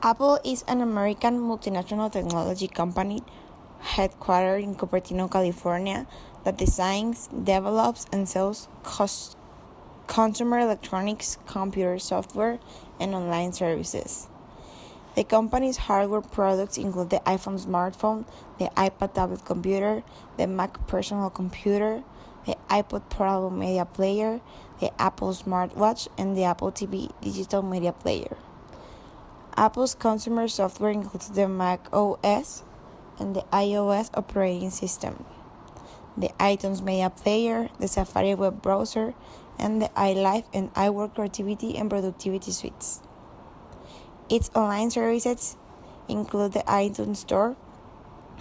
Apple is an American multinational technology company headquartered in Cupertino, California, that designs, develops, and sells consumer electronics, computer software, and online services. The company's hardware products include the iPhone smartphone, the iPad tablet computer, the Mac personal computer, the iPod portable media player, the Apple smartwatch, and the Apple TV digital media player. Apple's consumer software includes the Mac OS and the iOS operating system, the iTunes media player, the Safari web browser, and the iLife and iWork creativity and productivity suites. Its online services include the iTunes Store,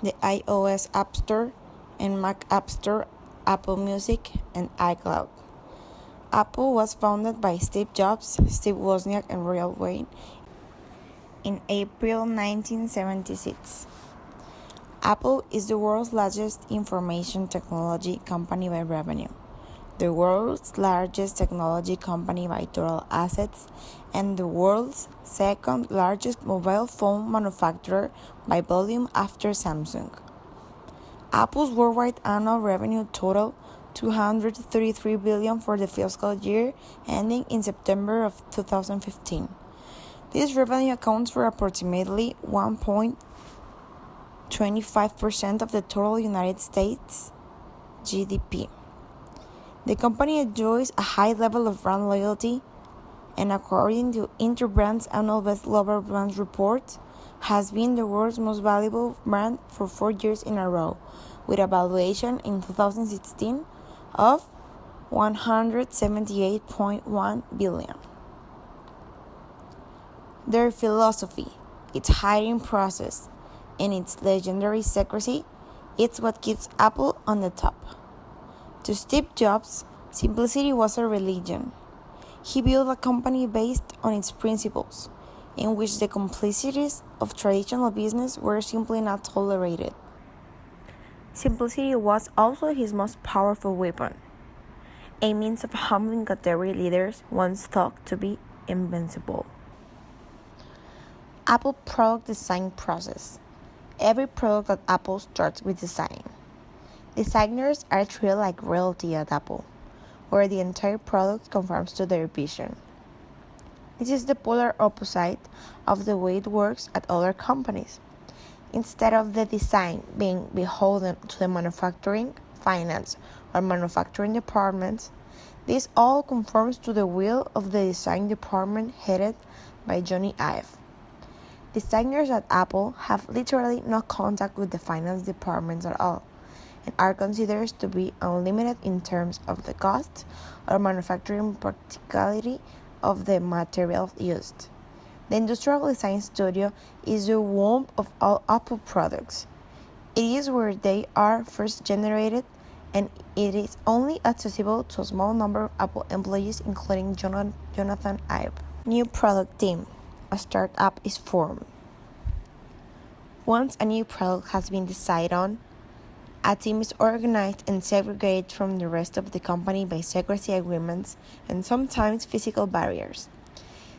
the iOS App Store, and Mac App Store, Apple Music, and iCloud. Apple was founded by Steve Jobs, Steve Wozniak, and Royal Wayne in April 1976. Apple is the world's largest information technology company by revenue, the world's largest technology company by total assets, and the world's second largest mobile phone manufacturer by volume after Samsung. Apple's worldwide annual revenue totaled $233 billion for the fiscal year ending in September of 2015. This revenue accounts for approximately 1.25% of the total United States GDP. The company enjoys a high level of brand loyalty, and according to Interbrand's annual Best Global Brands report, has been the world's most valuable brand for 4 years in a row, with a valuation in 2016 of $178.1 billion. Their philosophy, its hiring process, and its legendary secrecy, it's what keeps Apple on the top. To Steve Jobs, simplicity was a religion. He built a company based on its principles, in which the complexities of traditional business were simply not tolerated. Simplicity was also his most powerful weapon, a means of humbling category leaders once thought to be invincible. Apple product design process. Every product at Apple starts with design. Designers are treated like royalty at Apple, where the entire product conforms to their vision. This is the polar opposite of the way it works at other companies. Instead of the design being beholden to the manufacturing, finance, or manufacturing departments, this all conforms to the will of the design department headed by Johnny Ive. Designers at Apple have literally no contact with the finance departments at all, and are considered to be unlimited in terms of the cost or manufacturing practicality of the materials used. The Industrial Design Studio is the womb of all Apple products. It is where they are first generated, and it is only accessible to a small number of Apple employees, including Jonathan Ive. New product team. A startup is formed. Once a new product has been decided on, a team is organized and segregated from the rest of the company by secrecy agreements and sometimes physical barriers.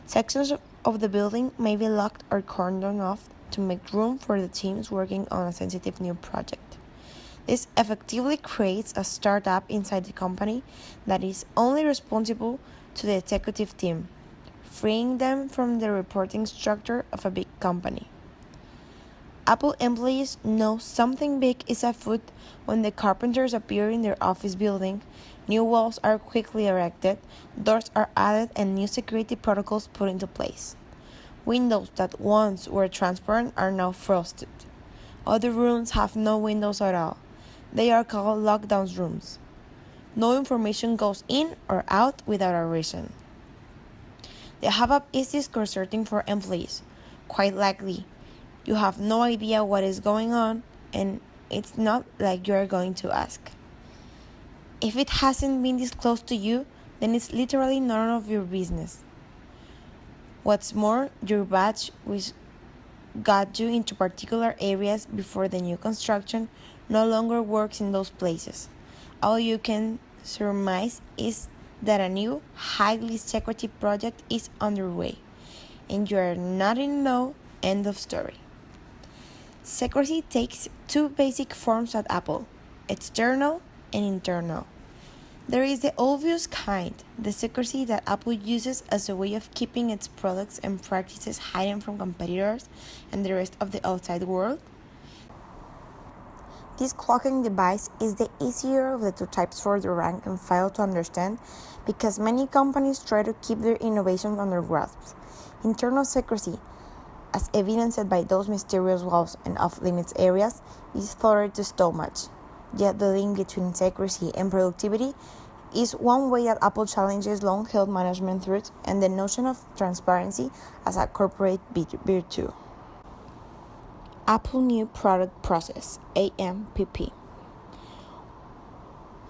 Sections of the building may be locked or cordoned off to make room for the teams working on a sensitive new project. This effectively creates a startup inside the company that is only responsible to the executive team, freeing them from the reporting structure of a big company. Apple employees know something big is afoot when the carpenters appear in their office building, new walls are quickly erected, doors are added, and new security protocols put into place. Windows that once were transparent are now frosted. Other rooms have no windows at all. They are called lockdown rooms. No information goes in or out without a reason. The hub is disconcerting for employees. Quite likely, you have no idea what is going on, and it's not like you are going to ask. If it hasn't been disclosed to you, then it's literally none of your business. What's more, your badge, which got you into particular areas before the new construction, no longer works in those places. All you can surmise is that a new, highly secretive project is underway, and you are not in know End of story. Secrecy takes two basic forms at Apple: external and internal. There is the obvious kind, the secrecy that Apple uses as a way of keeping its products and practices hidden from competitors and the rest of the outside world. This cloaking device is the easier of the two types for the rank and file to understand because many companies try to keep their innovations under wraps. Internal secrecy, as evidenced by those mysterious walls and off-limits areas, is thought to so much. Yet the link between secrecy and productivity is one way that Apple challenges long-held management truths and the notion of transparency as a corporate virtue. Apple New Product Process, AMPP.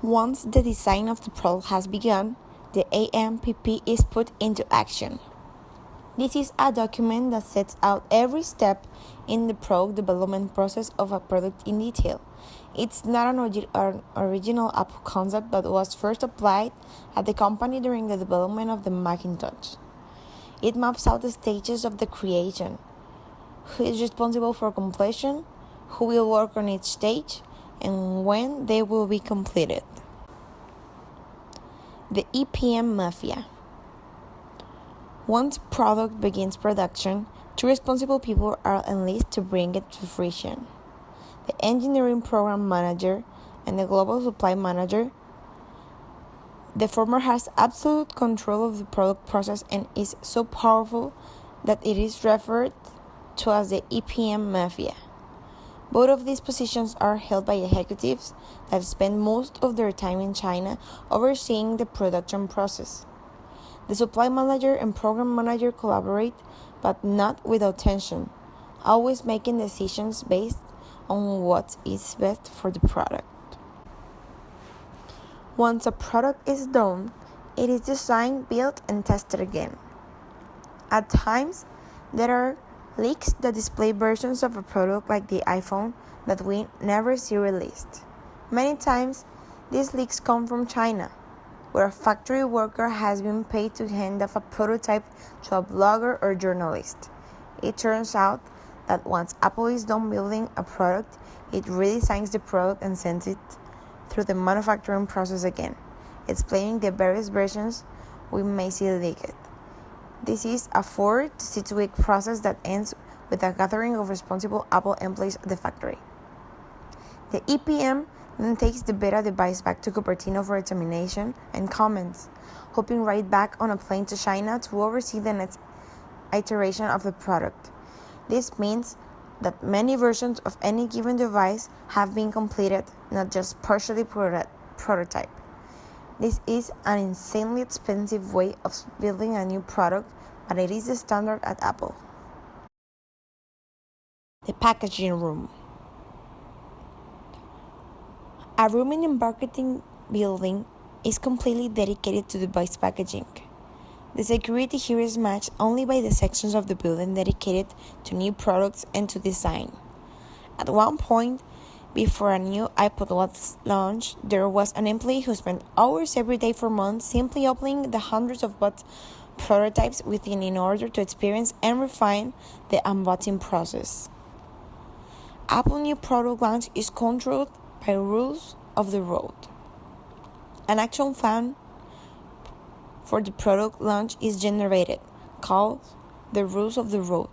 Once the design of the product has begun, the AMPP is put into action. This is a document that sets out every step in the product development process of a product in detail. It's not an original Apple concept that was first applied at the company during the development of the Macintosh. It maps out the stages of the creation, who is responsible for completion, who will work on each stage, and when they will be completed. The EPM Mafia. Once product begins production, two responsible people are enlisted to bring it to fruition: the engineering program manager and the global supply manager. The former has absolute control of the product process and is so powerful that it is referred to as the EPM Mafia. Both of these positions are held by executives that spend most of their time in China overseeing the production process. The supply manager and program manager collaborate, but not without tension, always making decisions based on what is best for the product. Once a product is done, it is designed, built, and tested again. At times, there are leaks that display versions of a product like the iPhone that we never see released. Many times, these leaks come from China, where a factory worker has been paid to hand off a prototype to a blogger or journalist. It turns out that once Apple is done building a product, it redesigns the product and sends it through the manufacturing process again, explaining the various versions we may see leaked. This is a 4 to 6 week process that ends with a gathering of responsible Apple employees at the factory. The EPM then takes the beta device back to Cupertino for examination and comments, hopping right back on a plane to China to oversee the next iteration of the product. This means that many versions of any given device have been completed, not just partially prototype. This is an insanely expensive way of building a new product, but it is the standard at Apple. The packaging room. A room in the marketing building is completely dedicated to device packaging. The security here is matched only by the sections of the building dedicated to new products and to design. At one point, before a new iPod was launched, there was an employee who spent hours every day for months simply opening the hundreds of prototypes within in order to experience and refine the unboxing process. Apple new product launch is controlled by rules of the road. An action plan for the product launch is generated, called the Rules of the Road.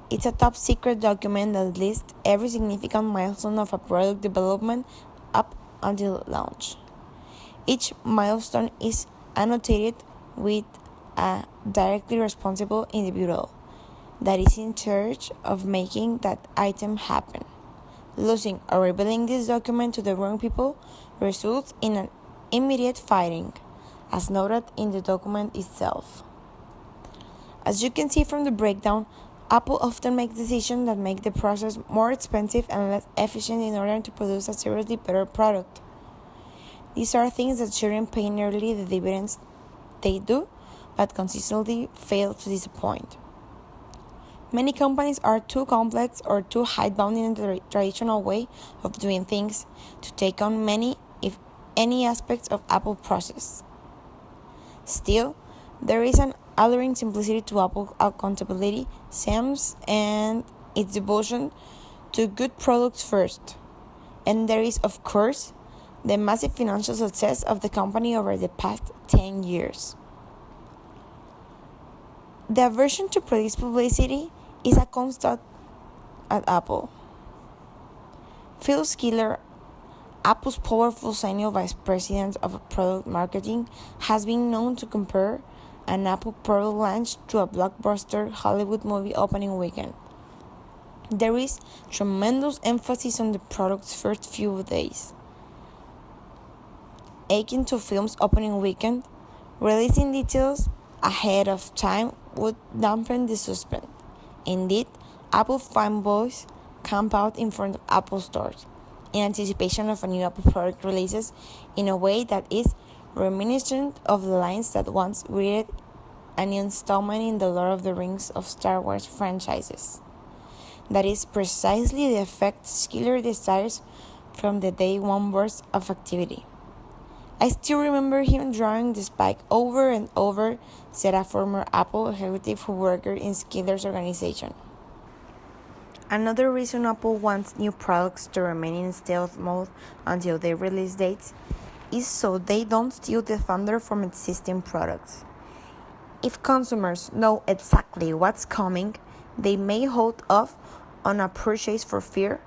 It's a top secret document that lists every significant milestone of a product development up until launch. Each milestone is annotated with a directly responsible individual that is in charge of making that item happen. Losing or revealing this document to the wrong people results in an immediate firing, as noted in the document itself. As you can see from the breakdown, Apple often makes decisions that make the process more expensive and less efficient in order to produce a seriously better product. These are things that shouldn't pay nearly the dividends they do, but consistently fail to disappoint. Many companies are too complex or too hidebound in the traditional way of doing things to take on many, if any, aspects of Apple process. Still, there is an alluring simplicity to Apple accountability, Sam's, and its devotion to good products first. And there is, of course, the massive financial success of the company over the past 10 years. The aversion to produce publicity is a constant at Apple. Phil Schiller, Apple's powerful senior vice president of product marketing, has been known to compare an Apple product launch to a blockbuster Hollywood movie opening weekend. There is tremendous emphasis on the product's first few days. Akin to film's opening weekend, releasing details ahead of time would dampen the suspense. Indeed, Apple fanboys camp out in front of Apple stores in anticipation of a new Apple product releases in a way that is reminiscent of the lines that once greeted a new installment in the Lord of the Rings of Star Wars franchises. That is precisely the effect Schiller desires from the day one burst of activity. I still remember him drawing the spike over and over, said a former Apple executive who worked in Schiller's organization. Another reason Apple wants new products to remain in stealth mode until their release dates is so they don't steal the thunder from existing products. If consumers know exactly what's coming, they may hold off on a purchase for fear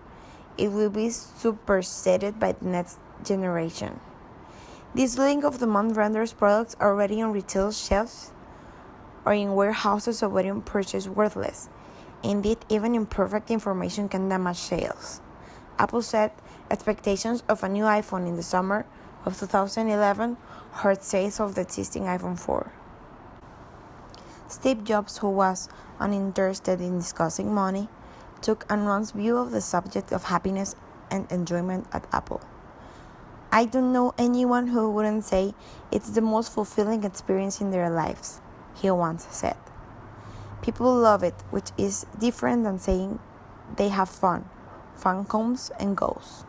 it will be superseded by the next generation. This link of demand renders products already on retail shelves or in warehouses awaiting purchase worthless. Indeed, even imperfect information can damage sales. Apple set expectations of a new iPhone in the summer of 2011 hurt sales of the existing iPhone 4. Steve Jobs, who was uninterested in discussing money, took a nuanced view of the subject of happiness and enjoyment at Apple. I don't know anyone who wouldn't say it's the most fulfilling experience in their lives, he once said. People love it, which is different than saying they have fun. Fun comes and goes.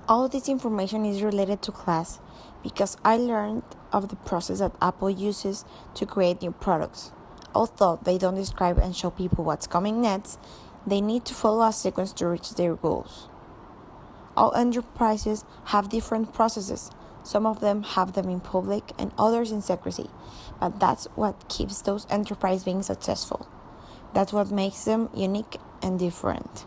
All this information is related to class because I learned of the process that Apple uses to create new products. Although they don't describe and show people what's coming next, they need to follow a sequence to reach their goals. All enterprises have different processes. Some of them have them in public and others in secrecy, but that's what keeps those enterprises being successful. That's what makes them unique and different.